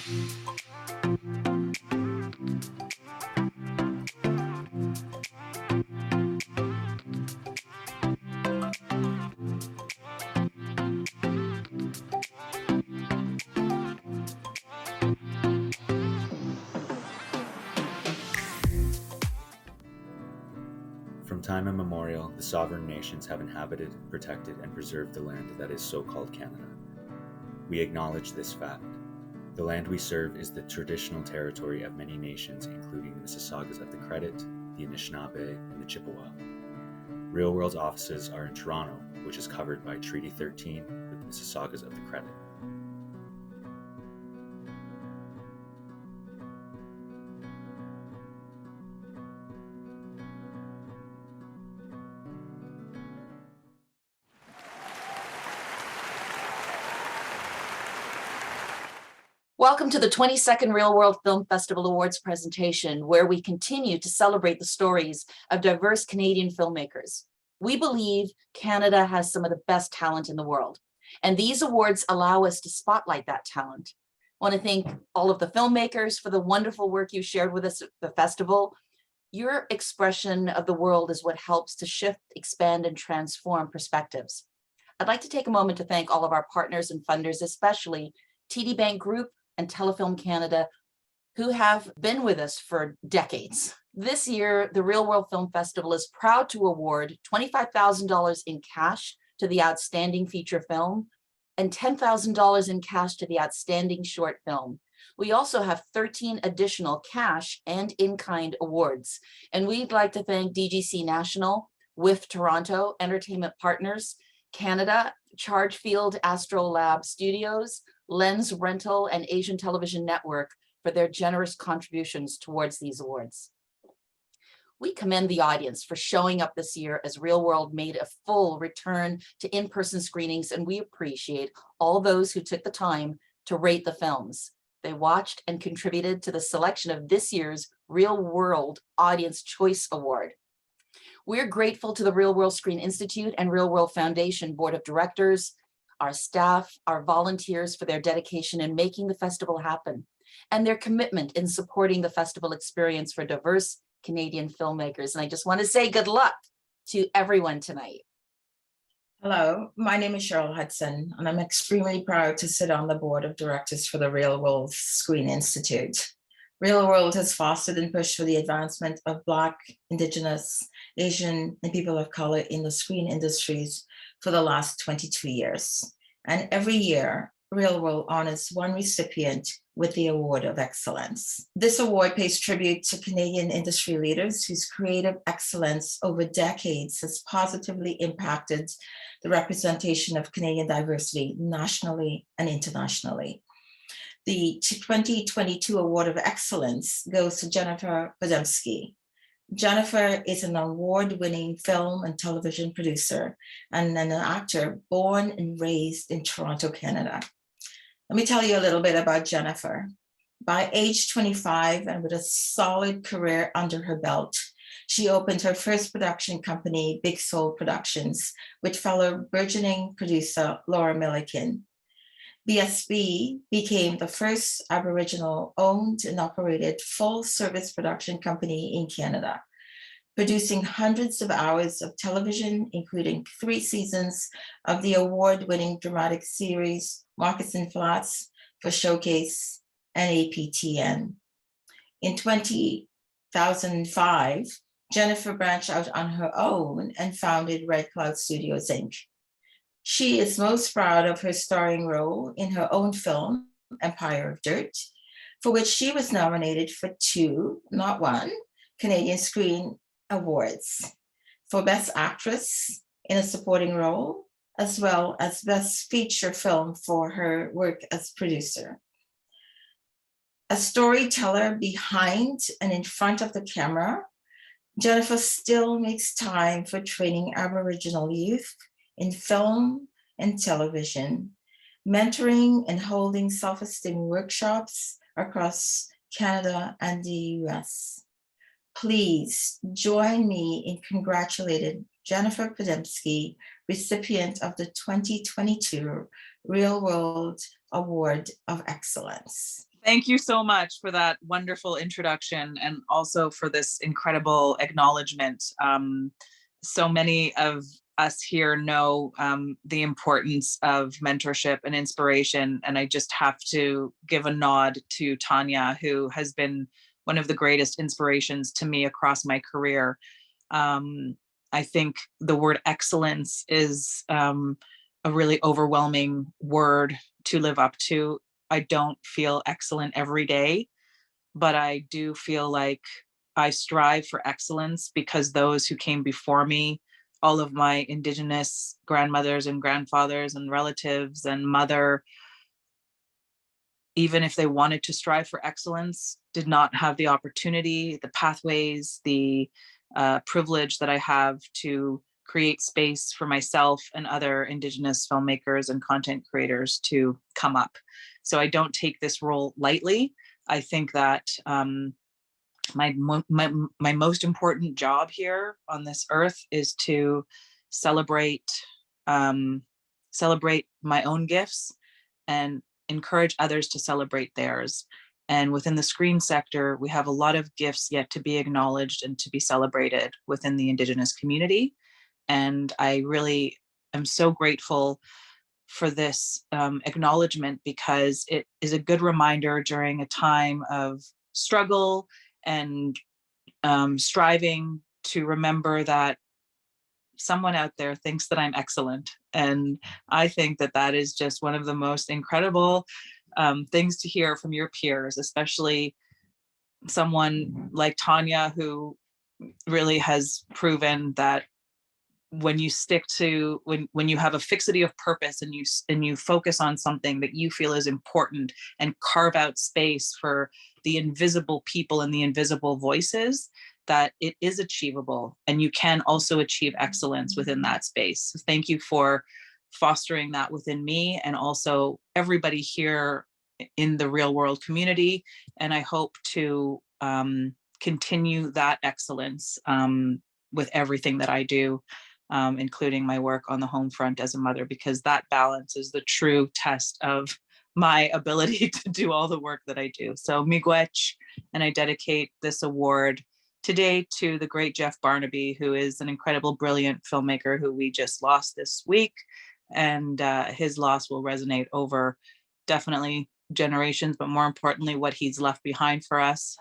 From time immemorial, the sovereign nations have inhabited, protected, and preserved the land that is so-called Canada. We acknowledge this fact. The land we serve is the traditional territory of many nations, including the Mississaugas of the Credit, the Anishinaabe, and the Chippewa. Reelworld's offices are in Toronto, which is covered by Treaty 13 with the Mississaugas of the Credit. Welcome to the 22nd Reelworld Film Festival Awards presentation, where we continue to celebrate the stories of diverse Canadian filmmakers. We believe Canada has some of the best talent in the world, and these awards allow us to spotlight that talent. I want to thank all of the filmmakers for the wonderful work you shared with us at the festival. Your expression of the world is what helps to shift, expand, and transform perspectives. I'd like to take a moment to thank all of our partners and funders, especially TD Bank Group and Telefilm Canada, who have been with us for decades. This year, the Reelworld Film Festival is proud to award $25,000 in cash to the Outstanding Feature Film and $10,000 in cash to the Outstanding Short Film. We also have 13 additional cash and in-kind awards. And we'd like to thank DGC National, with Toronto, Entertainment Partners, Canada, Chargefield Astrolab Studios, Lens Rental, and Asian Television Network for their generous contributions towards these awards. We commend the audience for showing up this year as Reelworld made a full return to in-person screenings, and we appreciate all those who took the time to rate the films. They watched and contributed to the selection of this year's Reelworld Audience Choice Award. We're grateful to the Reelworld Screen Institute and Reelworld Foundation Board of Directors, our staff, our volunteers for their dedication in making the festival happen, and their commitment in supporting the festival experience for diverse Canadian filmmakers. And I just want to say good luck to everyone tonight. Hello, my name is Cheryl Hudson, and I'm extremely proud to sit on the board of directors for the Reelworld Screen Institute. Reelworld has fostered and pushed for the advancement of Black, Indigenous, Asian, and people of color in the screen industries for the last 22 years. And every year, Reelworld honors one recipient with the Award of Excellence. This award pays tribute to Canadian industry leaders whose creative excellence over decades has positively impacted the representation of Canadian diversity nationally and internationally. The 2022 Award of Excellence goes to Jennifer Podemski. Jennifer is an award-winning film and television producer and an actor born and raised in Toronto, Canada. Let me tell you a little bit about Jennifer. By age 25 and with a solid career under her belt, she opened her first production company, Big Soul Productions, with fellow burgeoning producer Laura Milliken. BSB became the first Aboriginal-owned and operated full-service production company in Canada, producing hundreds of hours of television, including 3 seasons of the award-winning dramatic series Markets and Flats for Showcase and APTN. In 2005, Jennifer branched out on her own and founded Red Cloud Studios, Inc. She is most proud of her starring role in her own film, Empire of Dirt, for which she was nominated for 2, not 1, Canadian Screen Awards for Best Actress in a Supporting Role, as well as Best Feature Film for her work as producer. A storyteller behind and in front of the camera, Jennifer still makes time for training Aboriginal youth in film and television, mentoring and holding self-esteem workshops across Canada and the US. Please join me in congratulating Jennifer Podemski, recipient of the 2022 Reelworld Award of Excellence. Thank you so much for that wonderful introduction and also for this incredible acknowledgement. So many of us here know the importance of mentorship and inspiration, and I just have to give a nod to Tanya, who has been one of the greatest inspirations to me across my career. I think the word excellence is a really overwhelming word to live up to. I don't feel excellent every day, but I do feel like I strive for excellence because those who came before me, all of my Indigenous grandmothers and grandfathers and relatives and mother, even if they wanted to strive for excellence, did not have the opportunity, the pathways, the privilege that I have to create space for myself and other Indigenous filmmakers and content creators to come up. So I don't take this role lightly. I think that my most important job here on this earth is to celebrate my own gifts and encourage others to celebrate theirs. And within the screen sector, we have a lot of gifts yet to be acknowledged and to be celebrated within the Indigenous community. And I really am so grateful for this acknowledgement, because it is a good reminder during a time of struggle and striving to remember that someone out there thinks that I'm excellent. And I think that that is just one of the most incredible things to hear from your peers, especially someone like Tanya, who really has proven that when you stick to, when you have a fixity of purpose and you focus on something that you feel is important and carve out space for the invisible people and the invisible voices, that it is achievable and you can also achieve excellence within that space. So thank you for fostering that within me and also everybody here in the Reelworld community. And I hope to continue that excellence with everything that I do. Including my work on the home front as a mother, because that balance is the true test of my ability to do all the work that I do. So miigwech, and I dedicate this award today to the great Jeff Barnaby, who is an incredible, brilliant filmmaker who we just lost this week. And his loss will resonate over definitely generations, but more importantly, what he's left behind for us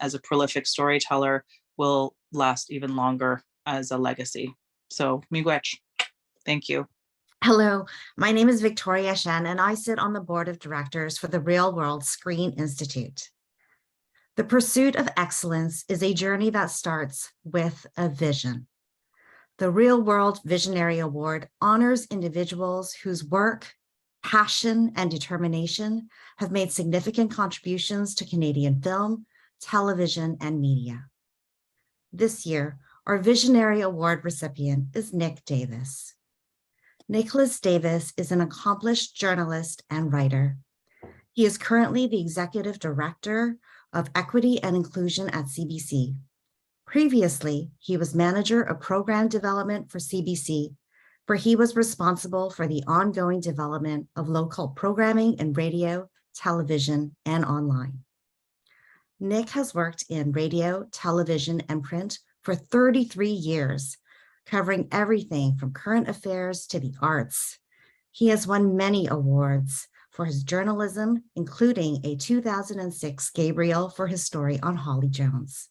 as a prolific storyteller will last even longer as a legacy. So miigwech, thank you. Hello, my name is Victoria Shen, and I sit on the board of directors for the Reelworld Screen Institute. The pursuit of excellence is a journey that starts with a vision. The Reelworld Visionary Award honors individuals whose work, passion, and determination have made significant contributions to Canadian film, television, and media. This year, our Visionary Award recipient is Nick Davis. Nicholas Davis is an accomplished journalist and writer. He is currently the Executive Director of Equity and Inclusion at CBC. Previously, he was Manager of Program Development for CBC, where he was responsible for the ongoing development of local programming in radio, television, and online. Nick has worked in radio, television, and print for 33 years, covering everything from current affairs to the arts. He has won many awards for his journalism, including a 2006 Gabriel for his story on Holly Jones.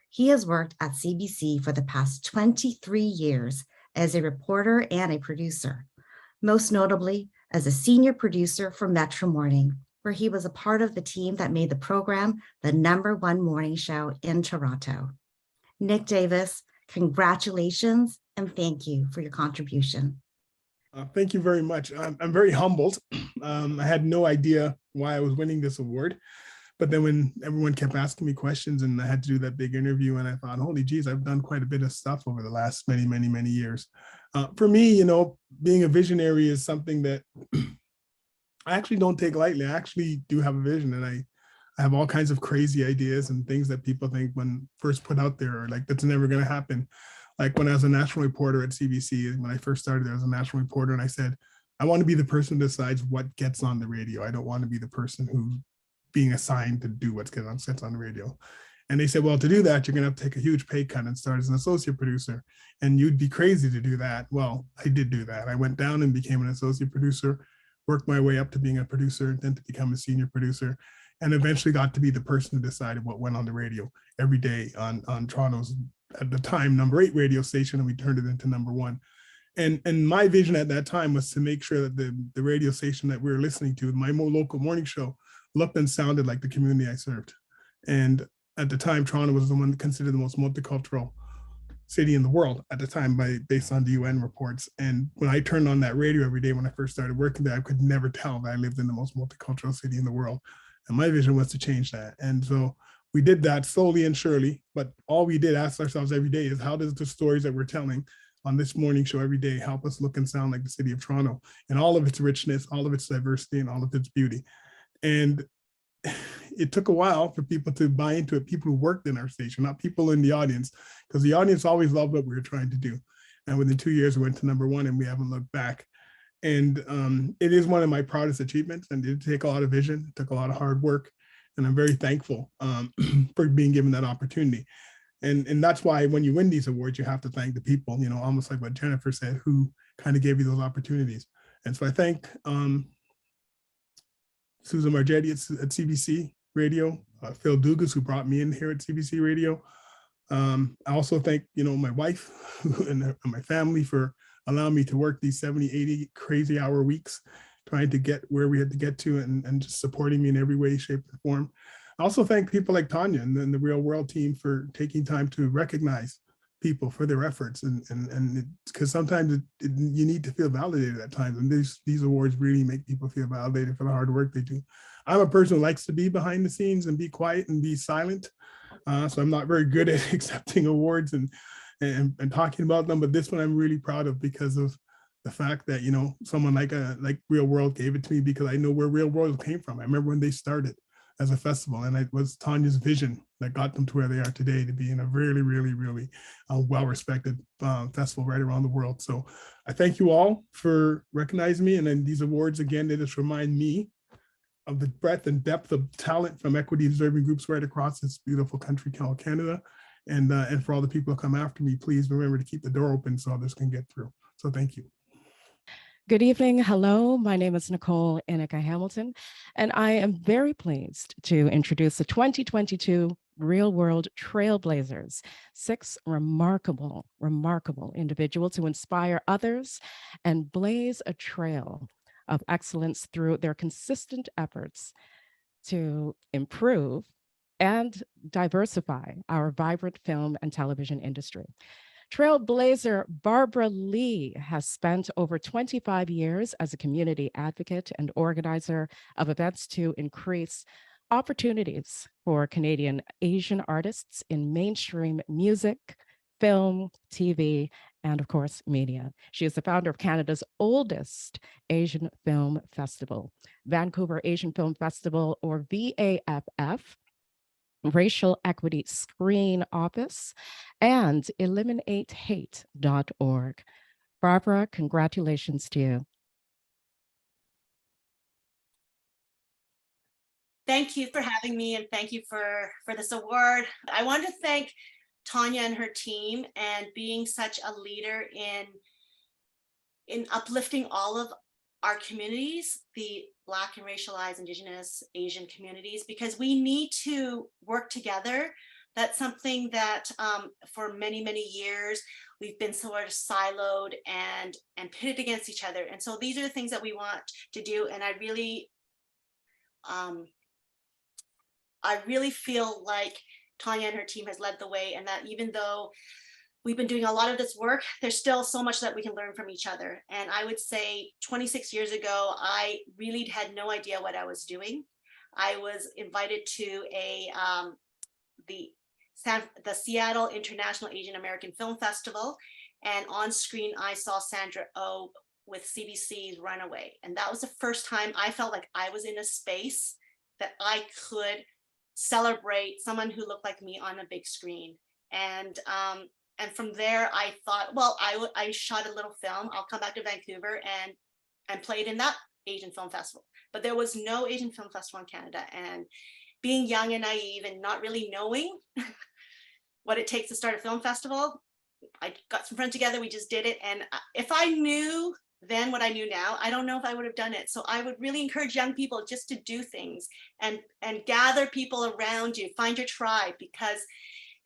He has worked at CBC for the past 23 years as a reporter and a producer, most notably as a senior producer for Metro Morning, where he was a part of the team that made the program the #1 morning show in Toronto. Nick Davis, congratulations and thank you for your contribution. Thank you very much. I'm very humbled. I had no idea why I was winning this award, but then when everyone kept asking me questions and I had to do that big interview, and I thought, holy geez, I've done quite a bit of stuff over the last many years. For me, being a visionary is something that I actually don't take lightly. I actually do have a vision, and I have all kinds of crazy ideas and things that people think when first put out there are like, that's never going to happen. Like when I was a national reporter at CBC, when I first started there, I was a national reporter, and I said, I want to be the person who decides what gets on the radio. I don't want to be the person who being assigned to do what's getting sent on the radio. And they said, well, to do that, you're going to have to take a huge pay cut and start as an associate producer. And you'd be crazy to do that. Well, I did do that. I went down and became an associate producer, worked my way up to being a producer, then to become a senior producer, and eventually got to be the person who decided what went on the radio every day on Toronto's, at the time, #8 radio station, and we turned it into #1. And my vision at that time was to make sure that the radio station that we were listening to, my local morning show, looked and sounded like the community I served. And at the time, Toronto was the one considered the most multicultural city in the world at the time, based on the UN reports. And when I turned on that radio every day when I first started working there, I could never tell that I lived in the most multicultural city in the world. And my vision was to change that. And so we did that slowly and surely, but all we did ask ourselves every day is, how does the stories that we're telling on this morning show every day help us look and sound like the city of Toronto, and all of its richness, all of its diversity, and all of its beauty? And it took a while for people to buy into it, people who worked in our station, not people in the audience, because the audience always loved what we were trying to do. And within 2 years, we went to #1 and we haven't looked back. And it is one of my proudest achievements, and it did take a lot of vision, it took a lot of hard work, and I'm very thankful for being given that opportunity. And that's why when you win these awards, you have to thank the people, you know, almost like what Jennifer said, who kind of gave you those opportunities. And so I thank Susan Margetti at CBC Radio, Phil Dugas, who brought me in here at CBC Radio. I also thank, you know, my wife and my family for allowing me to work these 70, 80 crazy hour weeks, trying to get where we had to get to, and just supporting me in every way, shape, and form. I also thank people like Tanya and the Reelworld team for taking time to recognize people for their efforts, and because sometimes you need to feel validated at times, and these awards really make people feel validated for the hard work they do. I'm a person who likes to be behind the scenes and be quiet and be silent, so I'm not very good at accepting awards and talking about them, but this one I'm really proud of because of the fact that, you know, someone like Reelworld gave it to me, because I know where Reelworld came from. I remember when they started as a festival, and it was Tanya's vision that got them to where they are today, to be in a really, really, really well-respected festival right around the world. So I thank you all for recognizing me. And then these awards, again, they just remind me of the breadth and depth of talent from equity deserving groups right across this beautiful country called Canada. And for all the people who come after me, please remember to keep the door open so others can get through. So thank you. Good evening. Hello, my name is Nicole Inika Hamilton, and I am very pleased to introduce the 2022 Reelworld Trailblazers, 6 remarkable individuals who inspire others and blaze a trail of excellence through their consistent efforts to improve and diversify our vibrant film and television industry. Trailblazer Barbara Lee has spent over 25 years as a community advocate and organizer of events to increase opportunities for Canadian Asian artists in mainstream music, film, TV, and of course, media. She is the founder of Canada's oldest Asian Film Festival, Vancouver Asian Film Festival, or VAFF, Racial Equity Screen Office, and eliminatehate.org. Barbara, congratulations to you. Thank you for having me, and thank you for this award. I want to thank Tanya and her team and being such a leader in uplifting all of our communities, the Black and racialized, Indigenous, Asian communities, because we need to work together. That's something that for many, many years, we've been sort of siloed and pitted against each other. And so these are the things that we want to do. And I really feel like Tanya and her team has led the way, and that even though we've been doing a lot of this work, there's still so much that we can learn from each other. And I would say 26 years ago, I really had no idea what I was doing. I was invited to the Seattle International Asian American Film Festival. And on screen, I saw Sandra Oh with CBC's Runaway. And that was the first time I felt like I was in a space that I could celebrate someone who looked like me on a big screen. And from there, I thought, well, I shot a little film. I'll come back to Vancouver and play it in that Asian Film Festival, but there was no Asian Film Festival in Canada. And being young and naive and not really knowing what it takes to start a film festival, I got some friends together, we just did it. And if I knew then what I knew now, I don't know if I would have done it. So I would really encourage young people just to do things and gather people around you, find your tribe, because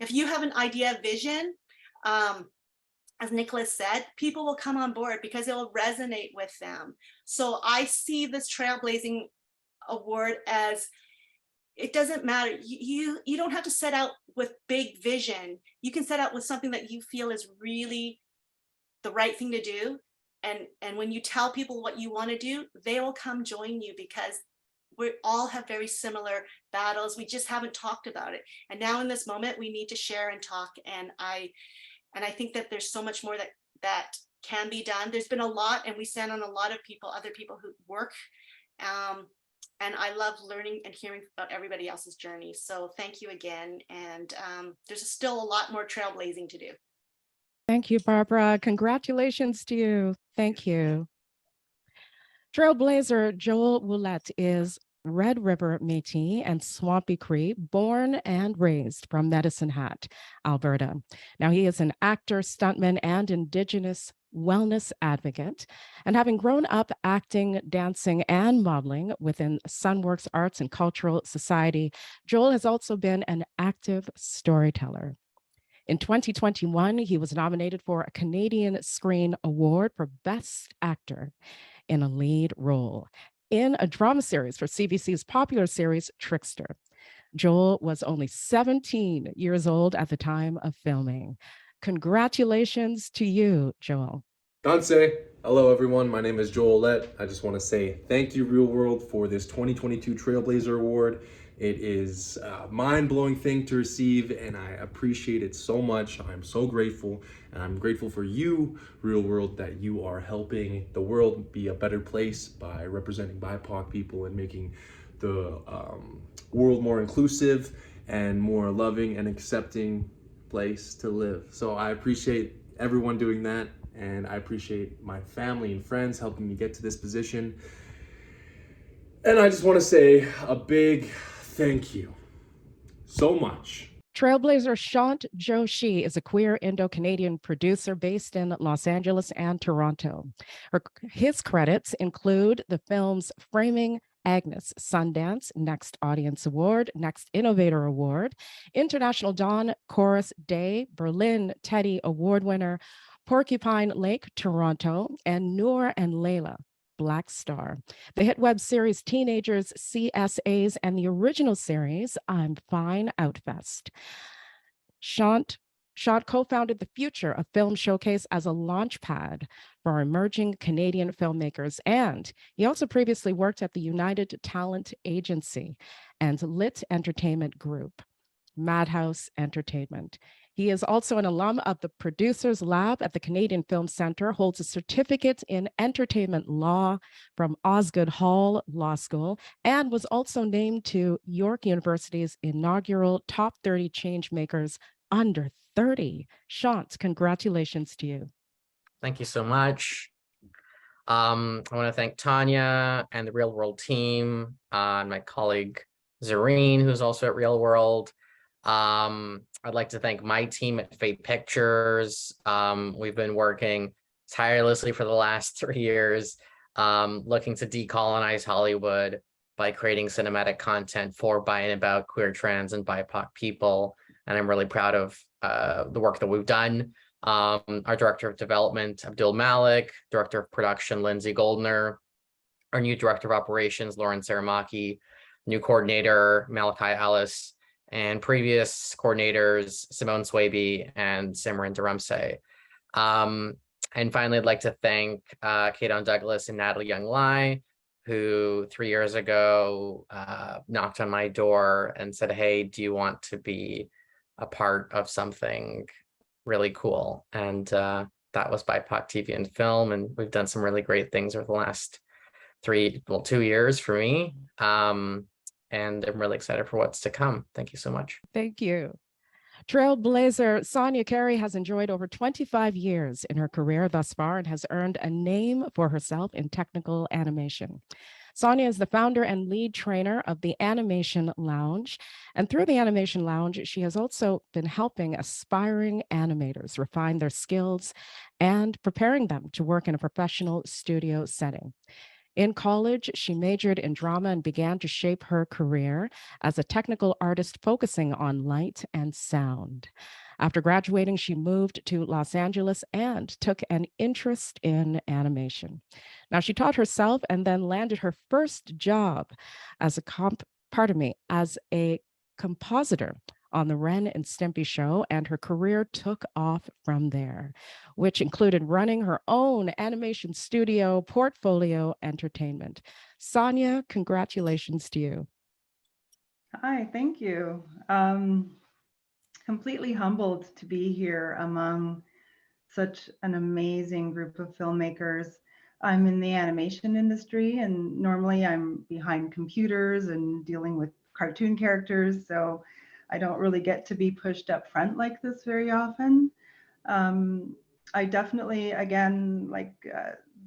if you have an idea, vision, as Nicholas said, people will come on board because it will resonate with them. So I see this Trailblazing Award as, it doesn't matter. You don't have to set out with big vision. You can set out with something that you feel is really the right thing to do. And when you tell people what you want to do, they will come join you, because we all have very similar battles. We just haven't talked about it. And now in this moment, we need to share and talk. And I think that there's so much more that can be done. There's been a lot, and we stand on a lot of people, other people who work. And I love learning and hearing about everybody else's journey. So thank you again. And there's still a lot more trailblazing to do. Thank you, Barbara. Congratulations to you. Thank you. Trailblazer Joel Ouellette is Red River Métis and Swampy Cree, born and raised from Medicine Hat, Alberta. Now, he is an actor, stuntman, and Indigenous wellness advocate. And having grown up acting, dancing, and modeling within Sunworks Arts and Cultural Society, Joel has also been an active storyteller. In 2021, he was nominated for a Canadian Screen Award for Best Actor in a Lead Role in a drama series for CBC's popular series, Trickster. Joel was only 17 years old at the time of filming. Congratulations to you, Joel. Danse. Hello, everyone. My name is Joel Ouellette. I just want to say thank you, Reelworld, for this 2022 Trailblazer Award. It is a mind-blowing thing to receive, and I appreciate it so much. I'm so grateful, and I'm grateful for you, Reelworld, that you are helping the world be a better place by representing BIPOC people and making the world more inclusive and more loving and accepting place to live. So I appreciate everyone doing that, and I appreciate my family and friends helping me get to this position. And I just want to say a big thank you so much. Trailblazer Shant Joshi is a queer Indo-Canadian producer based in Los Angeles and Toronto. His credits include the films Framing Agnes, Sundance Next Audience Award, Next Innovator Award, International Dawn Chorus Day, Berlin Teddy Award winner, Porcupine Lake, Toronto, and Noor and Layla, Black Star. The hit web series Teenagers, CSAs, and the original series I'm Fine Outfest. Shant co-founded the Future, a film showcase, as a launch pad for emerging Canadian filmmakers. And he also previously worked at the United Talent Agency and Lit Entertainment Group, Madhouse Entertainment. He is also an alum of the Producers Lab at the Canadian Film Centre, holds a certificate in entertainment law from Osgoode Hall Law School, and was also named to York University's inaugural Top 30 Changemakers Under 30. Shant, congratulations to you. Thank you so much. I want to thank Tanya and the Reelworld team, and my colleague Zareen, who's also at Reelworld. I'd like to thank my team at Fate Pictures. We've been working tirelessly for the last 3 years, looking to decolonize Hollywood by creating cinematic content for, by, and about queer, trans, and BIPOC people. And I'm really proud of the work that we've done. Our Director of Development, Abdul Malik, Director of Production, Lindsay Goldner, our new Director of Operations, Lauren Saramaki, new Coordinator, Malachi Ellis, and previous coordinators, Simone Swaby and Simran Dharamse. And finally, I'd like to thank Kaydon Douglas and Natalie Young-Lai, who 3 years ago knocked on my door and said, hey, do you want to be a part of something really cool? And that was BIPOC TV and Film. And we've done some really great things over the last 2 years for me. And I'm really excited for what's to come. Thank you so much. Thank you. Trailblazer Sonia Carey has enjoyed over 25 years in her career thus far and has earned a name for herself in technical animation. Sonia is the founder and lead trainer of the Animation Lounge. And through the Animation Lounge, she has also been helping aspiring animators refine their skills and preparing them to work in a professional studio setting. In college, she majored in drama and began to shape her career as a technical artist focusing on light and sound. After graduating, she moved to Los Angeles and took an interest in animation. Now, she taught herself and then landed her first job as as a compositor on the Ren and Stimpy show, and her career took off from there, which included running her own animation studio, Portfolio Entertainment. Sonia, congratulations to you. Hi, thank you. Completely humbled to be here among such an amazing group of filmmakers. I'm in the animation industry, and normally I'm behind computers and dealing with cartoon characters, so I don't really get to be pushed up front like this very often. I definitely, again, like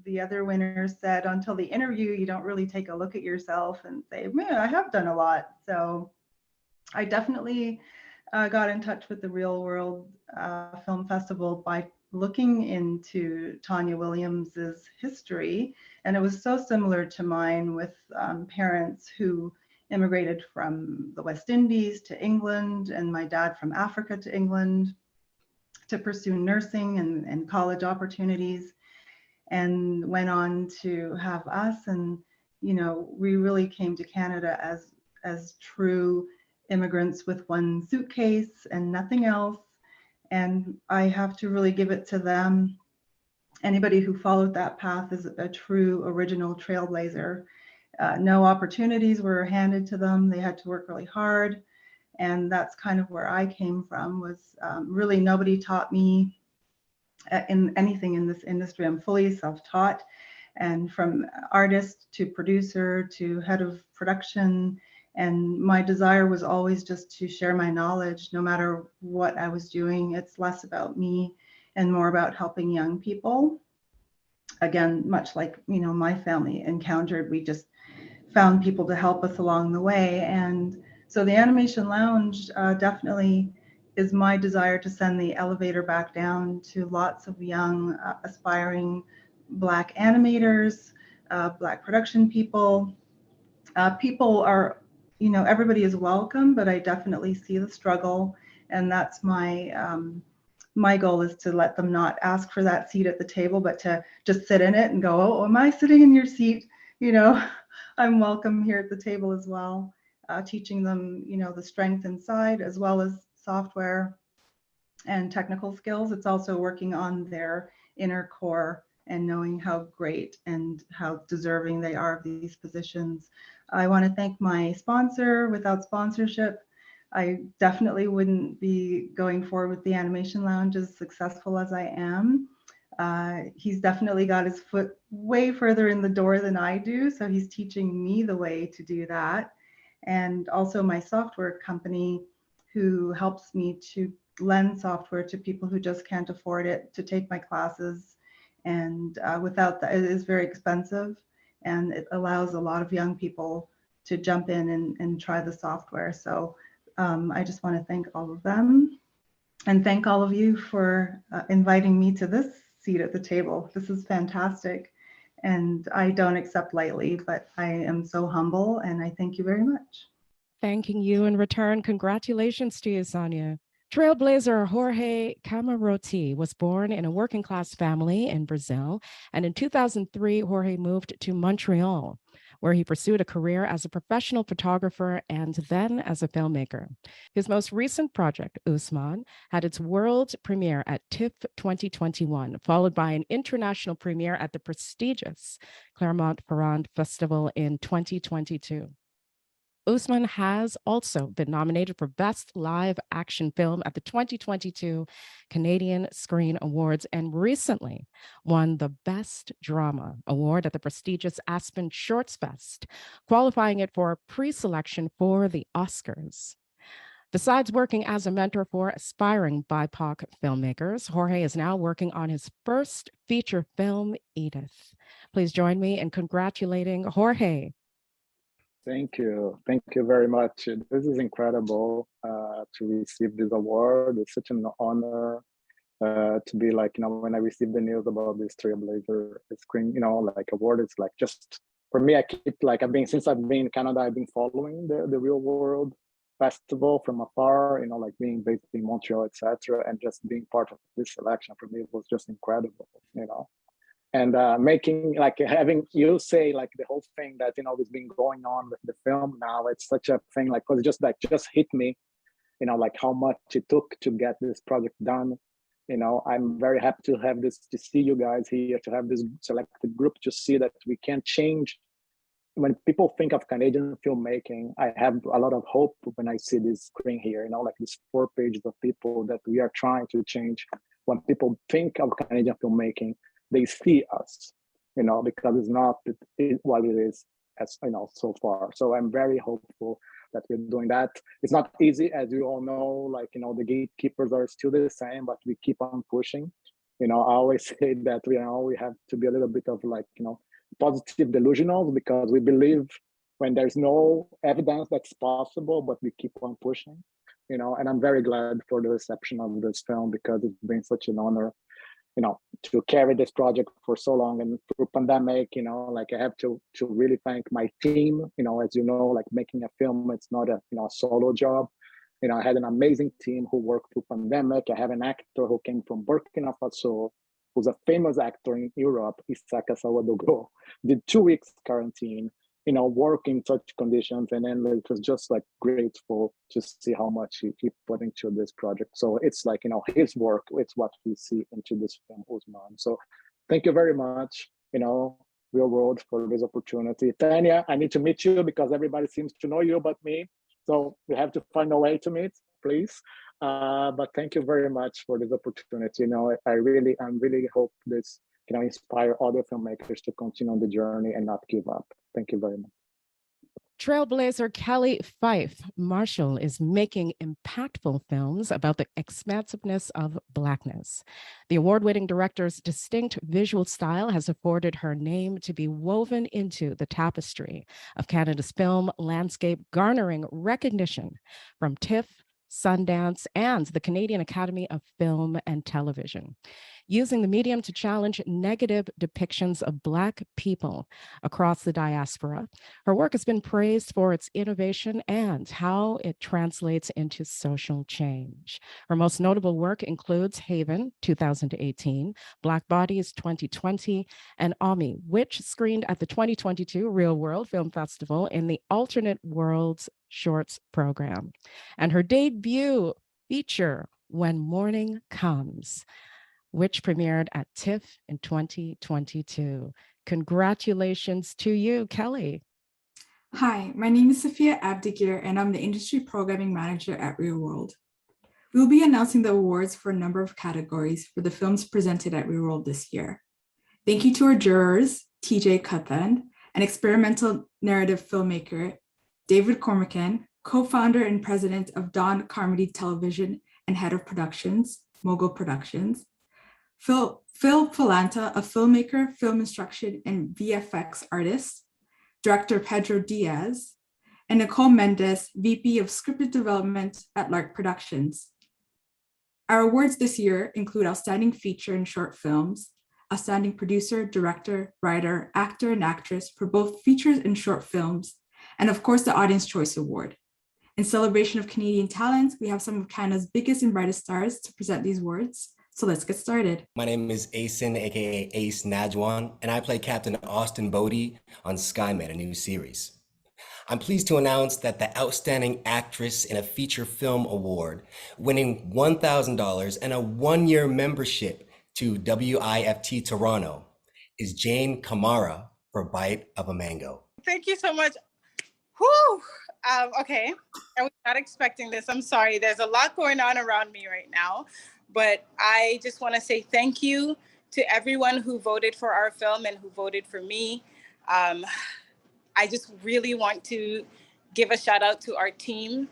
the other winners said, until the interview, you don't really take a look at yourself and say, man, I have done a lot. So I definitely got in touch with the Reelworld Film Festival by looking into Tanya Williams's history. And it was so similar to mine, with parents who immigrated from the West Indies to England, and my dad from Africa to England to pursue nursing and college opportunities, and went on to have us. And, you know, we really came to Canada as true immigrants with one suitcase and nothing else. And I have to really give it to them. Anybody who followed that path is a true original trailblazer. No opportunities were handed to them. They had to work really hard. And that's kind of where I came from, was really nobody taught me in anything in this industry. I'm fully self-taught, and from artist to producer to head of production. And my desire was always just to share my knowledge, no matter what I was doing. It's less about me and more about helping young people. Again, much like, you know, my family encountered, we just found people to help us along the way. And so the Animation Lounge definitely is my desire to send the elevator back down to lots of young, aspiring Black animators, Black production people. People are, you know, everybody is welcome, but I definitely see the struggle. And that's my goal, is to let them not ask for that seat at the table, but to just sit in it and go, oh, am I sitting in your seat? You know, I'm welcome here at the table as well, teaching them, you know, the strength inside as well as software and technical skills. It's also working on their inner core and knowing how great and how deserving they are of these positions. I want to thank my sponsor. Without sponsorship, I definitely wouldn't be going forward with the Animation Lounge as successful as I am. He's definitely got his foot way further in the door than I do, so he's teaching me the way to do that. And also my software company, who helps me to lend software to people who just can't afford it to take my classes. And without that, it is very expensive, and it allows a lot of young people to jump in and try the software. So I just want to thank all of them, and thank all of you for inviting me to this seat at the table. This is fantastic, and I don't accept lightly, but I am so humble, and I thank you very much. Thanking you in return. Congratulations to you, Sonia. Trailblazer Jorge Camarote was born in a working class family in Brazil, and in 2003, Jorge moved to Montreal, where he pursued a career as a professional photographer and then as a filmmaker. His most recent project, Usman, had its world premiere at TIFF 2021, followed by an international premiere at the prestigious Clermont-Ferrand Festival in 2022. Usman has also been nominated for Best Live Action Film at the 2022 Canadian Screen Awards, and recently won the Best Drama Award at the prestigious Aspen Shorts Fest, qualifying it for pre-selection for the Oscars. Besides working as a mentor for aspiring BIPOC filmmakers, Jorge is now working on his first feature film, Edith. Please join me in congratulating Jorge. Thank you. Thank you very much. This is incredible to receive this award. It's such an honor to be like, when I received the news about this Trailblazer screen, award, it's like just, for me, I keep like, since I've been in Canada, I've been following the Real World Festival from afar, like being based in Montreal, etc. And just being part of this selection for me was just incredible, and making, like, having you say like the whole thing that has been going on with the film now, it's such a thing, like, because just hit me, like how much it took to get this project done. I'm very happy to have this, to see you guys here, to have this selected group, to see that we can change. When people think of Canadian filmmaking, I have a lot of hope when I see this screen here, like these 4 pages of people that we are trying to change. When people think of Canadian filmmaking, they see us, because it's not what it is as so far. So I'm very hopeful that we're doing that. It's not easy, as you all know, like, the gatekeepers are still the same, but we keep on pushing. I always say that we have to be a little bit of like, positive delusional, because we believe when there's no evidence that's possible, but we keep on pushing, and I'm very glad for the reception of this film, because it's been such an honor, to carry this project for so long. And through pandemic, like, I have to really thank my team, as like making a film, it's not a solo job. I had an amazing team who worked through pandemic. I have an actor who came from Burkina Faso, who's a famous actor in Europe, Isaka Sawadogo, did 2 weeks quarantine, work in such conditions. And then it was just like grateful to see how much he put into this project. So it's like, his work, it's what we see into this film, Usman. So thank you very much, Real World, for this opportunity. Tanya, I need to meet you because everybody seems to know you but me. So we have to find a way to meet, please. But thank you very much for this opportunity. I really hope this can inspire other filmmakers to continue on the journey and not give up. Thank you very much. Trailblazer Kelly Fife Marshall is making impactful films about the expansiveness of Blackness. The award-winning director's distinct visual style has afforded her name to be woven into the tapestry of Canada's film landscape, garnering recognition from TIFF, Sundance, and the Canadian Academy of Film and Television. Using the medium to challenge negative depictions of Black people across the diaspora, her work has been praised for its innovation and how it translates into social change. Her most notable work includes Haven, 2018, Black Bodies, 2020, and Ami, which screened at the 2022 Real World Film Festival in the Alternate Worlds Shorts program. And her debut feature, When Morning Comes, which premiered at TIFF in 2022. Congratulations to you, Kelly. Hi, my name is Sophia Abdigir, and I'm the Industry Programming Manager at Real World. We'll be announcing the awards for a number of categories for the films presented at Real World this year. Thank you to our jurors, TJ Cutland, an experimental narrative filmmaker, David Cormacan, co-founder and president of Don Carmody Television and head of productions, Mogul Productions, Phil Palanta, a filmmaker, film instruction, and VFX artist, director Pedro Diaz, and Nicole Mendez, VP of Scripted Development at Lark Productions. Our awards this year include Outstanding Feature and Short Films, Outstanding Producer, Director, Writer, Actor, and Actress for both features and short films, and of course, the Audience Choice Award. In celebration of Canadian talent, we have some of Canada's biggest and brightest stars to present these awards. So let's get started. My name is Asen, aka Ace Najwan, and I play Captain Austin Bodie on Skyman, a new series. I'm pleased to announce that the Outstanding Actress in a Feature Film Award, winning $1,000 and a 1-year membership to WIFT Toronto, is Jane Kamara for Bite of a Mango. Thank you so much. Whew. Okay, I was not expecting this. I'm sorry. There's a lot going on around me right now. But I just want to say thank you to everyone who voted for our film and who voted for me. I just really want to give a shout out to our team.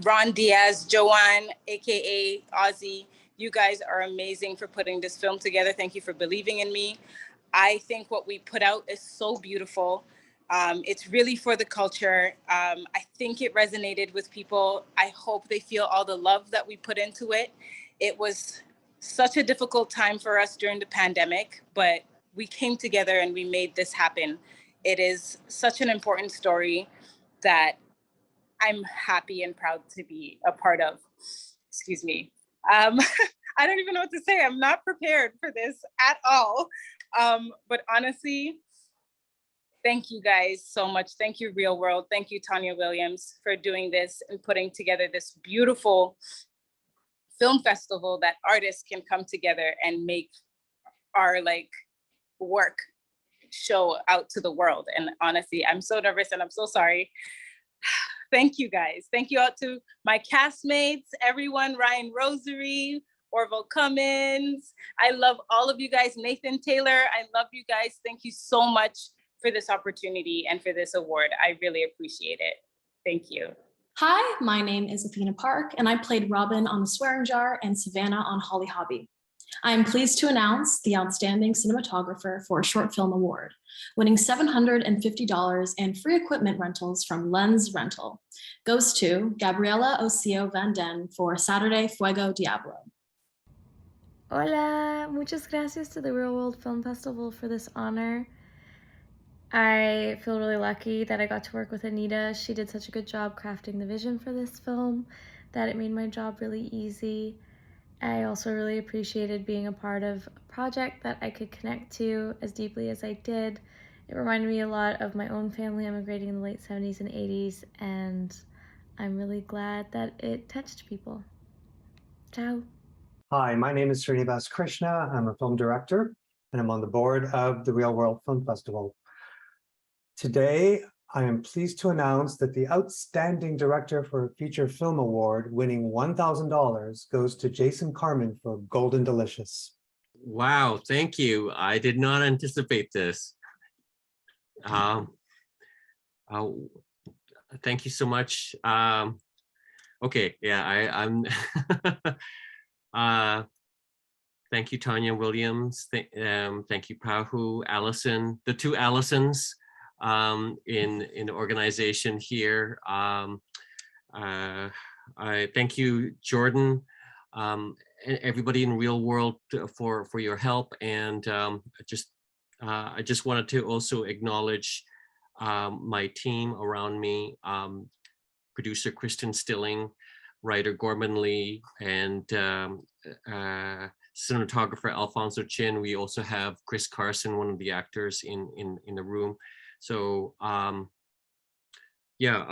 Ron Diaz, Joanne, AKA Ozzy, you guys are amazing for putting this film together. Thank you for believing in me. I think what we put out is so beautiful. It's really for the culture. I think it resonated with people. I hope they feel all the love that we put into it. It was such a difficult time for us during the pandemic, but we came together and we made this happen. It is such an important story that I'm happy and proud to be a part of. Excuse me. I don't even know what to say. I'm not prepared for this at all. But honestly, thank you guys so much. Thank you, Reelworld. Thank you, Tanya Williams, for doing this and putting together this beautiful film festival that artists can come together and make our work show out to the world. And honestly, I'm so nervous and I'm so sorry. Thank you guys. Thank you out to my castmates, everyone, Ryan Rosary, Orville Cummins. I love all of you guys. Nathan Taylor, I love you guys. Thank you so much for this opportunity and for this award. I really appreciate it. Thank you. Hi, my name is Athena Park, and I played Robin on The Swearing Jar and Savannah on Holly Hobby. I am pleased to announce the Outstanding Cinematographer for a Short Film Award, winning $750 and free equipment rentals from Lens Rental. Goes to Gabriela Ocio Van Den for Saturday Fuego Diablo. Hola, muchas gracias to the Reelworld Film Festival for this honor. I feel really lucky that I got to work with Anita. She did such a good job crafting the vision for this film that it made my job really easy. I also really appreciated being a part of a project that I could connect to as deeply as I did. It reminded me a lot of my own family immigrating in the late 70s and 80s, and I'm really glad that it touched people. Ciao. Hi, my name is Srinivas Krishna. I'm a film director, and I'm on the board of the Reelworld Film Festival. Today, I am pleased to announce that the Outstanding Director for a Feature Film Award, winning $1,000, goes to Jason Carmen for Golden Delicious. Wow, thank you. I did not anticipate this. Thank you so much. Okay, yeah, I'm thank you, Tanya Williams. Thank you, Pahu, Allison, the two Allisons in the organization here. I thank you, Jordan, and everybody in Reelworld for your help. And I just wanted to also acknowledge my team around me, producer Kristen Stilling, writer Gorman Lee, and cinematographer Alfonso Chin. We also have Chris Carson, one of the actors in the room. So yeah,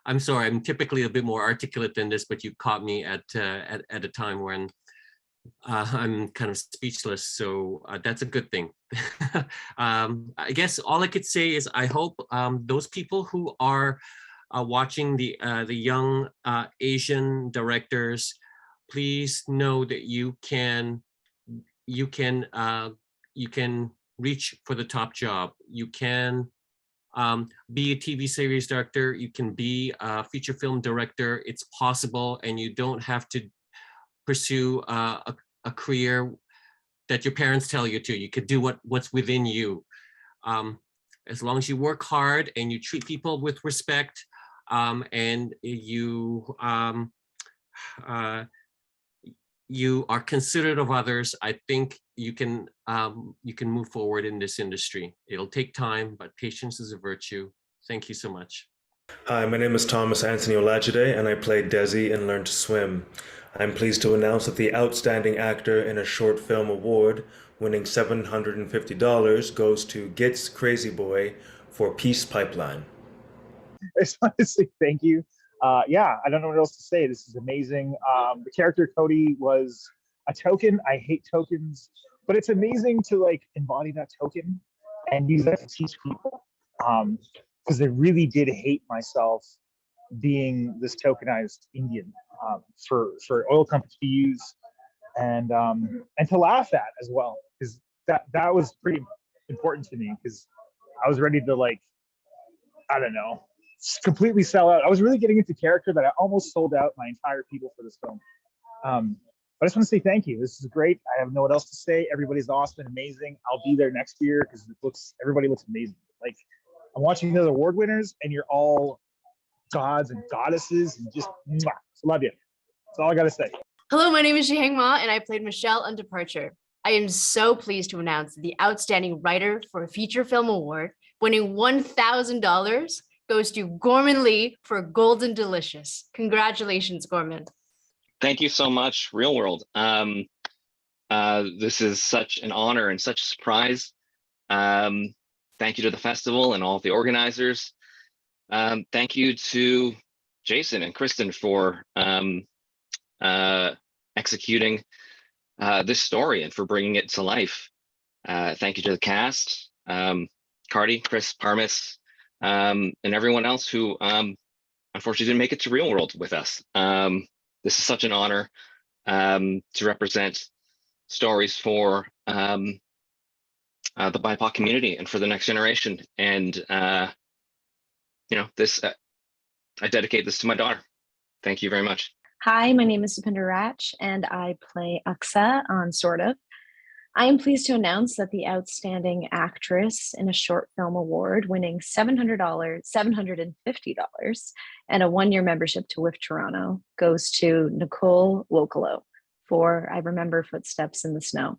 I'm sorry, I'm typically a bit more articulate than this, but you caught me at a time when I'm kind of speechless, so that's a good thing. I guess all I could say is I hope those people who are watching the young Asian directors, please know that you can reach for the top job. You can be a TV series director. You can be a feature film director. It's possible, and you don't have to pursue a career that your parents tell you to. You could do what's within you. As long as you work hard and you treat people with respect, and you are considerate of others, I think you can move forward in this industry. It'll take time, but patience is a virtue. Thank you so much. Hi, my name is Thomas Anthony Olajide, and I played Desi in Learn to Swim. I'm pleased to announce that the Outstanding Actor in a Short Film Award, winning $750, goes to Gitz Crazy Boy for Peace Pipeline. I just want to say thank you. Yeah, I don't know what else to say. This is amazing. The character Cody was a token. I hate tokens, but it's amazing to embody that token and use that to teach people. Because I really did hate myself being this tokenized Indian for oil companies to use and to laugh at as well, because that was pretty important to me, because I was ready to I don't know, completely sell out. I was really getting into character that I almost sold out my entire people for this film. But I just want to say thank you. This is great. I have no what else to say. Everybody's awesome and amazing. I'll be there next year because everybody looks amazing. Like, I'm watching those award winners, and you're all gods and goddesses, and just mwah. Love you. That's all I got to say. Hello, my name is Jiheng Ma, and I played Michelle on Departure. I am so pleased to announce the Outstanding Writer for a Feature Film Award, winning $1,000, goes to Gorman Lee for Golden Delicious. Congratulations, Gorman. Thank you so much, Real World. This is such an honor and such a surprise. Thank you to the festival and all the organizers. Thank you to Jason and Kristen for executing this story and for bringing it to life. Thank you to the cast, Cardi, Chris, Parmis, and everyone else who unfortunately didn't make it to Real World with us. This is such an honor to represent stories for the BIPOC community and for the next generation. And this I dedicate this to my daughter. Thank you very much. Hi, my name is Supinder Rach, and I play Aksa on Sort of. I am pleased to announce that the Outstanding Actress in a Short Film Award, winning $750, and a one-year membership to WIF Toronto, goes to Nicole Wokolo for I Remember Footsteps in the Snow.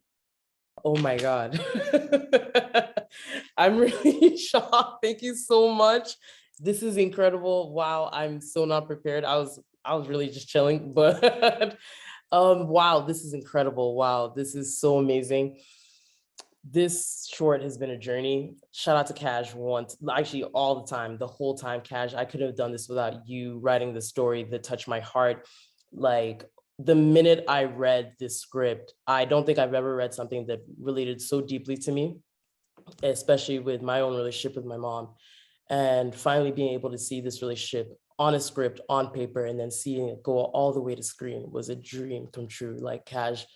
Oh my God. I'm really shocked. Thank you so much. This is incredible. Wow, I'm so not prepared. I was really just chilling, but wow, this is incredible. Wow, this is so amazing. This short has been a journey. Shout out to Cash once, actually all the time, the whole time, Cash. I couldn't have done this without you writing the story that touched my heart. Like, the minute I read this script, I don't think I've ever read something that related so deeply to me, especially with my own relationship with my mom. And finally being able to see this relationship on a script, on paper, and then seeing it go all the way to screen was a dream come true. Like, Cash,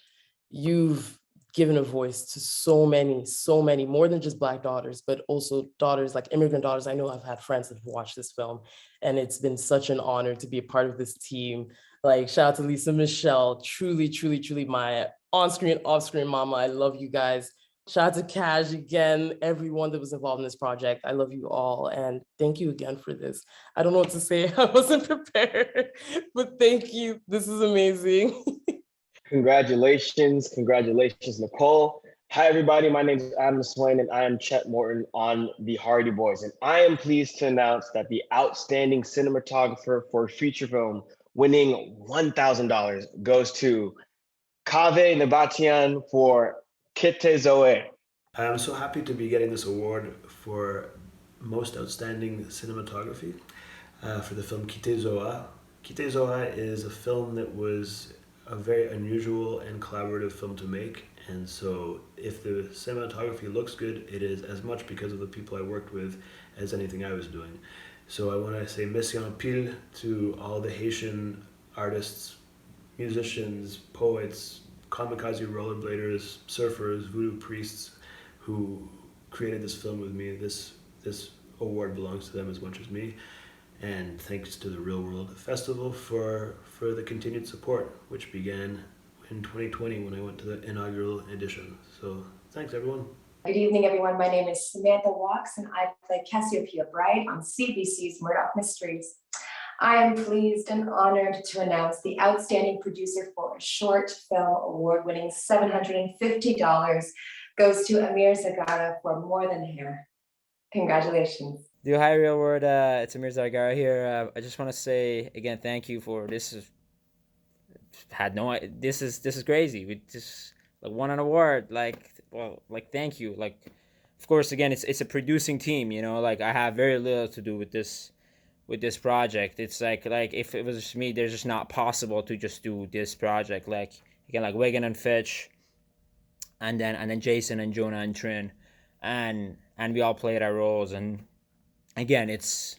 you've given a voice to so many, more than just Black daughters, but also daughters, like immigrant daughters. I know I've had friends that have watched this film, and it's been such an honor to be a part of this team. Like, shout out to Lisa Michelle, truly, truly, truly my on-screen, off-screen mama. I love you guys. Shout out to Cash again, everyone that was involved in this project. I love you all, and thank you again for this. I don't know what to say. I wasn't prepared, but thank you. This is amazing. Congratulations, Nicole. Hi, everybody. My name is Adam Swain, and I am Chet Morton on the Hardy Boys. And I am pleased to announce that the Outstanding Cinematographer for a Feature Film, winning $1,000, goes to Kaveh Nabatian for Kite Zoe. I'm so happy to be getting this award for Most Outstanding Cinematography for the film Kite Zoa. Kite Zoa is a film that was a very unusual and collaborative film to make. And so if the cinematography looks good, it is as much because of the people I worked with as anything I was doing. So I want to say merci en pile to all the Haitian artists, musicians, poets, kamikaze rollerbladers, surfers, voodoo priests who created this film with me. This award belongs to them as much as me. And thanks to the Real World Festival for the continued support, which began in 2020 when I went to the inaugural edition. So thanks, everyone. Good evening, everyone. My name is Samantha Walks, and I play Cassiopeia Bright on CBC's Murdoch Mysteries. I am pleased and honored to announce the Outstanding Producer for a Short Film Award, winning $750, goes to Amir Zagara for More Than Hair. Congratulations. Hi, Real World. It's Amir Zagara here. I just want to say again, thank you for this. This is crazy. We just won an award. Thank you. Of course, again, it's a producing team. I have very little to do with this project. It's like if it was just me, there's just not possible to just do this project. Wigan and Fitch, and then Jason and Jonah and Trin, and we all played our roles. And again, it's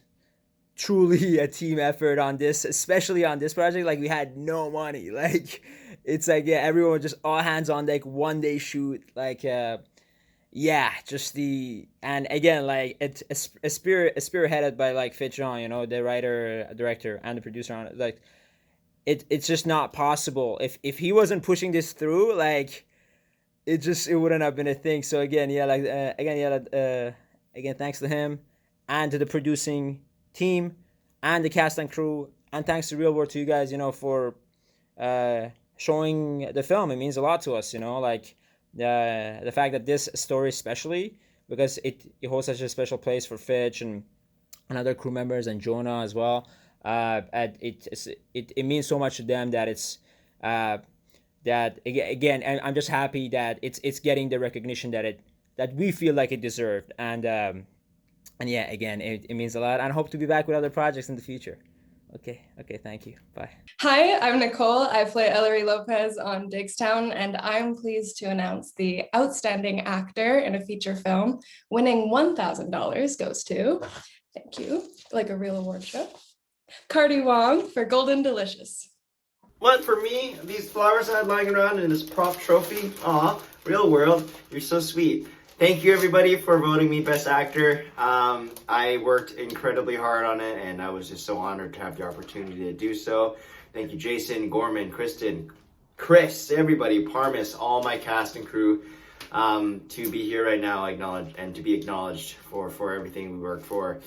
truly a team effort on this, especially on this project. We had no money. Everyone was just all hands on deck, one day shoot. yeah, just and again, like it's spearheaded by like Fit John, you know, the writer, director, and the producer on it. Like it's just not possible if he wasn't pushing this through. Like it wouldn't have been a thing. So again, yeah, like again, thanks to him and to the producing team and the cast and crew, and thanks to Real World to you guys, you know, for showing the film. It means a lot to us, you know, like the fact that this story, especially because it holds such a special place for Fitch and other crew members and Jonah as well. It means so much to them that it's that again, and I'm just happy that it's getting the recognition that we feel like it deserved, and yeah, again, it means a lot, and I hope to be back with other projects in the future. Okay, thank you. Bye. Hi, I'm Nicole. I play Ellery Lopez on Digstown, and I'm pleased to announce the Outstanding Actor in a Feature Film. Winning $1,000 goes to, thank you, like a real award show, Cardi Wong for Golden Delicious. What, for me? These flowers I had lying around in this prop trophy? Aw, Real World, you're so sweet. Thank you everybody for voting me Best Actor. I worked incredibly hard on it and I was just so honored to have the opportunity to do so. Thank you Jason, Gorman, Kristen, Chris, everybody, Parmis, all my cast and crew to be here right now, to be acknowledged for everything we worked for.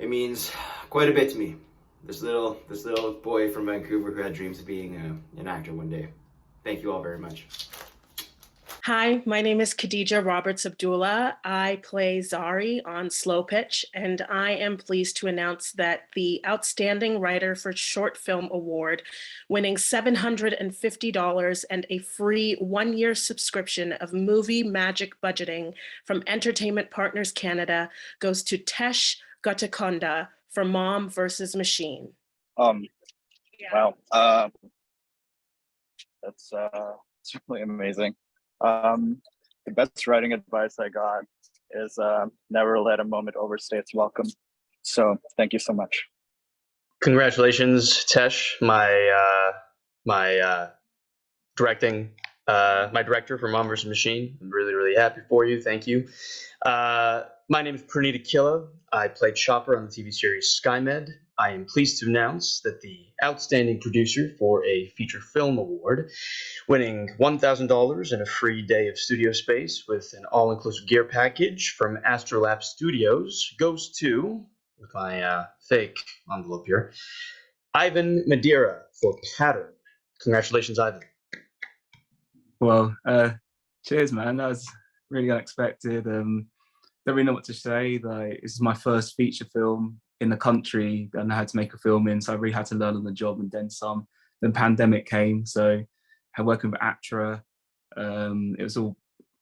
It means quite a bit to me. This little boy from Vancouver who had dreams of being an actor one day. Thank you all very much. Hi, my name is Khadija Roberts Abdullah. I play Zari on Slow Pitch, and I am pleased to announce that the Outstanding Writer for Short Film Award, winning $750 and a free 1-year subscription of Movie Magic Budgeting from Entertainment Partners Canada, goes to Tesh Gatakonda for Mom vs. Machine. Wow, that's really amazing. The best writing advice I got is never let a moment overstay its welcome. So thank you so much. Congratulations, Tesh, my director for Mom vs. Machine. I'm really happy for you. Thank you. My name is Pranita Killa. I played Chopper on the TV series SkyMed. I am pleased to announce that the Outstanding Producer for a Feature Film Award, winning $1,000 and a free day of studio space with an all-inclusive gear package from Astrolab Studios, goes to, with my fake envelope here, Ivan Madeira for Pattern. Congratulations, Ivan. Well, cheers, man. That was really unexpected. Don't really know what to say. Like, this is my first feature film in the country that I know how to make a film in, so I really had to learn on the job and then some. Then pandemic came, so I working with ACTRA. It was all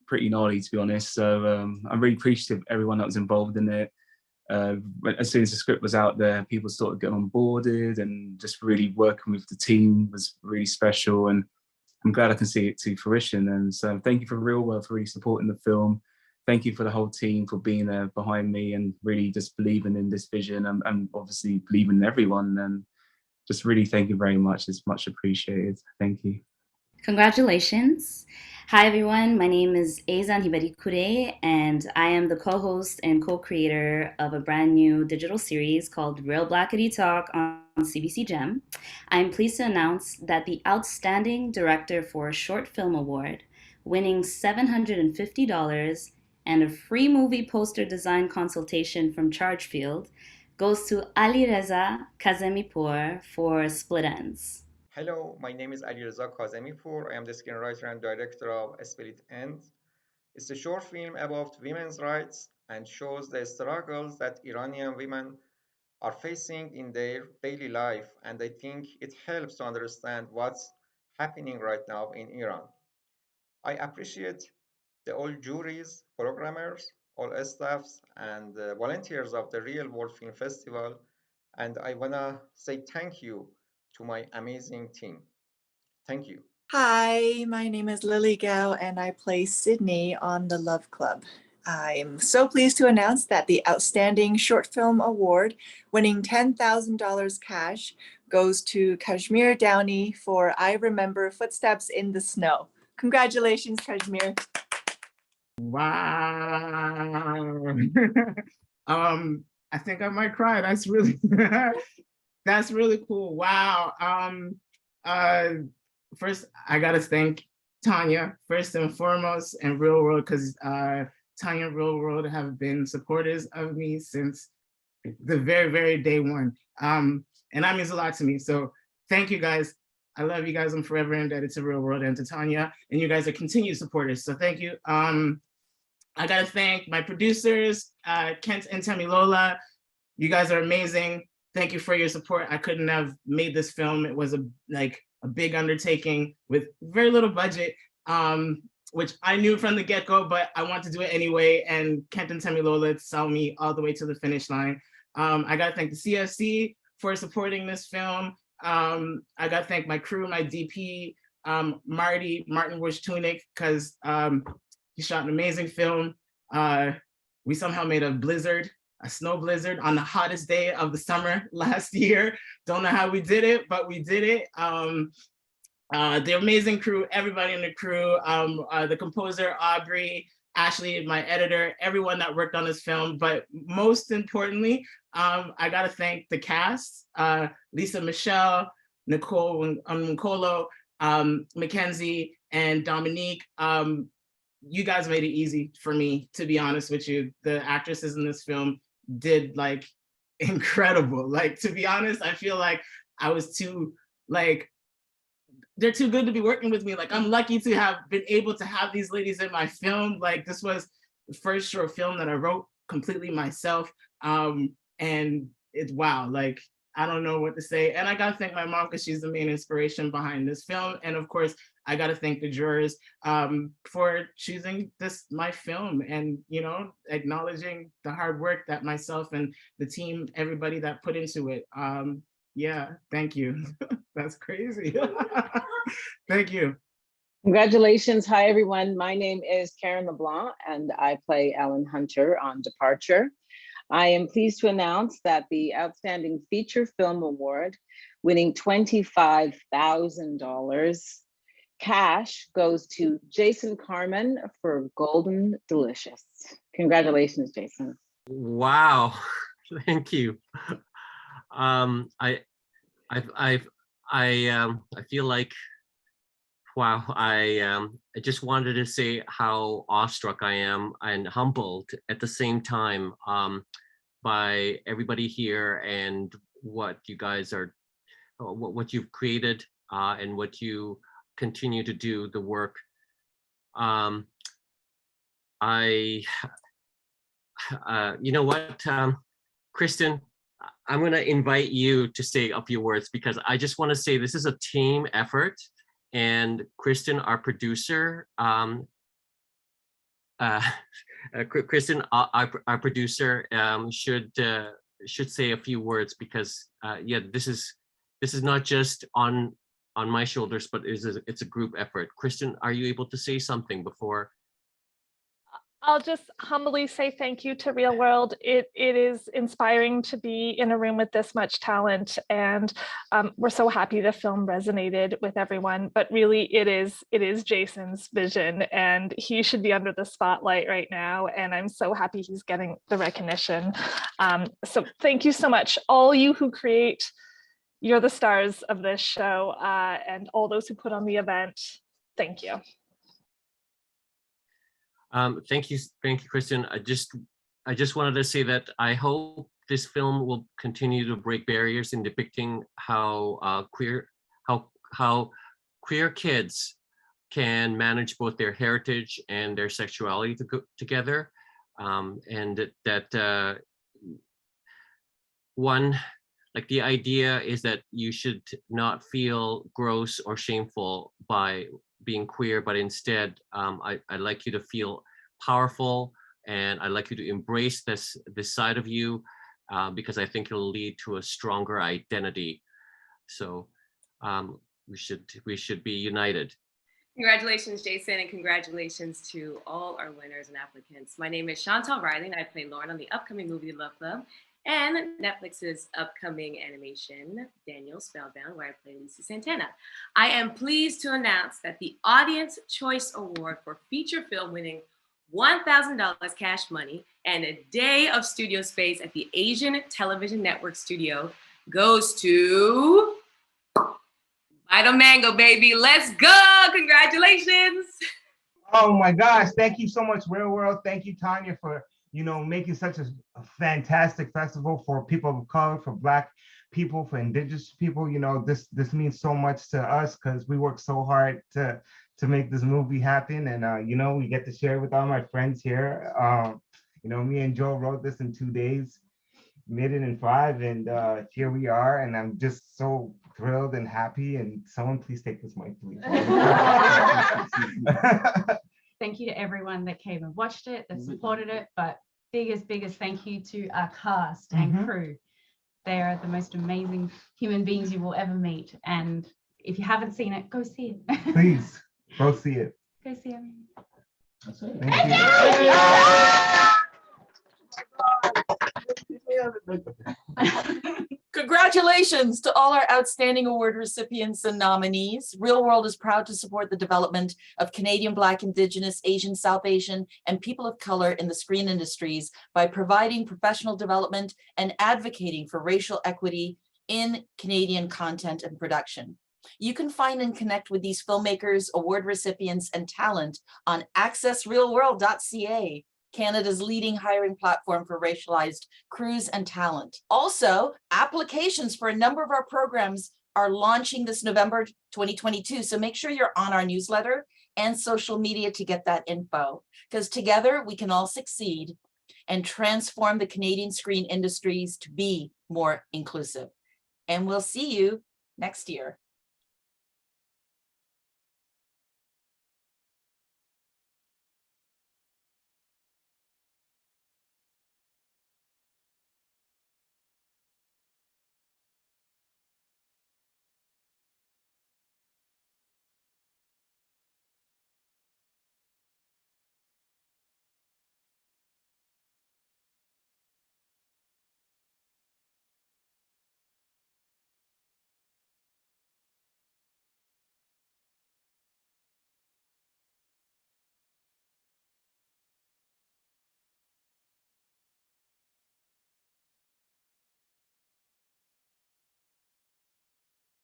pretty gnarly, to be honest. So I'm really appreciative of everyone that was involved in it. As soon as the script was out there, people started getting on boarded, and just really working with the team was really special. And I'm glad I can see it to fruition. And so thank you for Real World for really supporting the film. Thank you for the whole team for being there behind me and really just believing in this vision and obviously believing in everyone. And just really thank you very much. It's much appreciated. Thank you. Congratulations. Hi, everyone. My name is Eizan Hibarikure, and I am the co-host and co-creator of a brand new digital series called Real Blackity Talk on CBC Gem. I'm pleased to announce that the Outstanding Director for a Short Film Award, winning $750 and a free movie poster design consultation from Chargefield, goes to Ali Reza Kazemipur for Split Ends. Hello, my name is Ali Reza Kazemipur. I am the screenwriter and director of Split Ends. It's a short film about women's rights and shows the struggles that Iranian women are facing in their daily life, and I think it helps to understand what's happening right now in Iran. I appreciate all juries, programmers, all staffs, and volunteers of the Real World Film Festival, and I wanna say thank you to my amazing team. Thank you. Hi, my name is Lily Gao and I play Sydney on The Love Club. I'm so pleased to announce that the Outstanding Short Film Award, winning $10,000 cash, goes to Kashmir Downey for I Remember Footsteps in the Snow. Congratulations, Kashmir. Wow. I think I might cry. That's really that's really cool. Wow. First I gotta thank Tanya first and foremost and Reelworld because Tanya and Reelworld have been supporters of me since the very, very day one. And that means a lot to me. So thank you guys. I love you guys. I'm forever indebted to Reelworld and to Tanya, and you guys are continued supporters. So thank you. I gotta thank my producers, Kent and Tamilola. You guys are amazing. Thank you for your support. I couldn't have made this film. It was a big undertaking with very little budget, which I knew from the get-go, but I wanted to do it anyway. And Kent and Tamilola saw me all the way to the finish line. I gotta thank the CFC for supporting this film. I gotta thank my crew, my DP, Martin Wush-Tunick, because he shot an amazing film. We somehow made a snow blizzard on the hottest day of the summer last year. Don't know how we did it, but we did it. The amazing crew, everybody in the crew, the composer, Aubrey, Ashley, my editor, everyone that worked on this film. But most importantly, I gotta thank the cast, Lisa Michelle, Nicolo, Mackenzie, and Dominique. You guys made it easy for me, to be honest with you. The actresses in this film did like incredible. Like, to be honest, I feel like I was too, like, they're too good to be working with me. Like, I'm lucky to have been able to have these ladies in my film. Like, this was the first short film that I wrote completely myself. And it's wow, like, I don't know what to say. And I gotta thank my mom because she's the main inspiration behind this film. And of course, I gotta thank the jurors for choosing my film and, you know, acknowledging the hard work that myself and the team, everybody that put into it. Yeah, thank you. That's crazy. Thank you. Congratulations. Hi, everyone. My name is Karen LeBlanc, and I play Ellen Hunter on Departure. I am pleased to announce that the Outstanding Feature Film Award, winning $25,000 cash, goes to Jason Carmen for Golden Delicious. Congratulations, Jason. Wow, thank you. I feel like, wow, I just wanted to say how awestruck I am and humbled at the same time by everybody here and what you guys are, what you've created and what you continue to do, the work. You know what, Kristen, I'm going to invite you to say a few words because I just want to say this is a team effort, and Kristen, our producer, Kristen, our producer, should say a few words because yeah, this is not just on my shoulders, but it's a group effort. Kristen, are you able to say something before? I'll just humbly say thank you to Reelworld. It is inspiring to be in a room with this much talent, and we're so happy the film resonated with everyone. But really, it is Jason's vision, and he should be under the spotlight right now. And I'm so happy he's getting the recognition. So thank you so much, all you who create. You're the stars of this show, and all those who put on the event. Thank you. Thank you, Kristen. I just wanted to say that I hope this film will continue to break barriers in depicting how queer kids can manage both their heritage and their sexuality together, and that one, like, the idea is that you should not feel gross or shameful by being queer, but instead I'd like you to feel powerful, and I'd like you to embrace this side of you because I think it'll lead to a stronger identity. So we should be united. Congratulations, Jason, and congratulations to all our winners and applicants. My name is Chantal Riley, and I play Lauren on the upcoming movie Love Club and Netflix's upcoming animation, Daniel Spellbound, where I play Lisa Santana. I am pleased to announce that the Audience Choice Award for feature film winning $1,000 cash money, and a day of studio space at the Asian Television Network studio goes to Vital Mango, baby. Let's go. Congratulations. Oh my gosh, thank you so much, Reelworld. Thank you, Tanya, for making such a fantastic festival for people of color, for Black people, for Indigenous people. This means so much to us because we work so hard to make this movie happen, and we get to share it with all my friends here. Me and Joe wrote this in 2 days, made it in 5, and here we are, and I'm just so thrilled and happy. And someone please take this mic, please. Thank you to everyone that came and watched it, that supported it, but biggest thank you to our cast and crew. They are the most amazing human beings you will ever meet, and if you haven't seen it, go see it. Please go see it. Go see it. Thank you. Congratulations to all our outstanding award recipients and nominees. Reelworld is proud to support the development of Canadian Black, Indigenous, Asian, South Asian, and people of color in the screen industries by providing professional development and advocating for racial equity in Canadian content and production. You can find and connect with these filmmakers, award recipients, and talent on accessrealworld.ca, Canada's leading hiring platform for racialized crews and talent. Also, applications for a number of our programs are launching this November 2022. So make sure you're on our newsletter and social media to get that info, because together we can all succeed and transform the Canadian screen industries to be more inclusive. And we'll see you next year.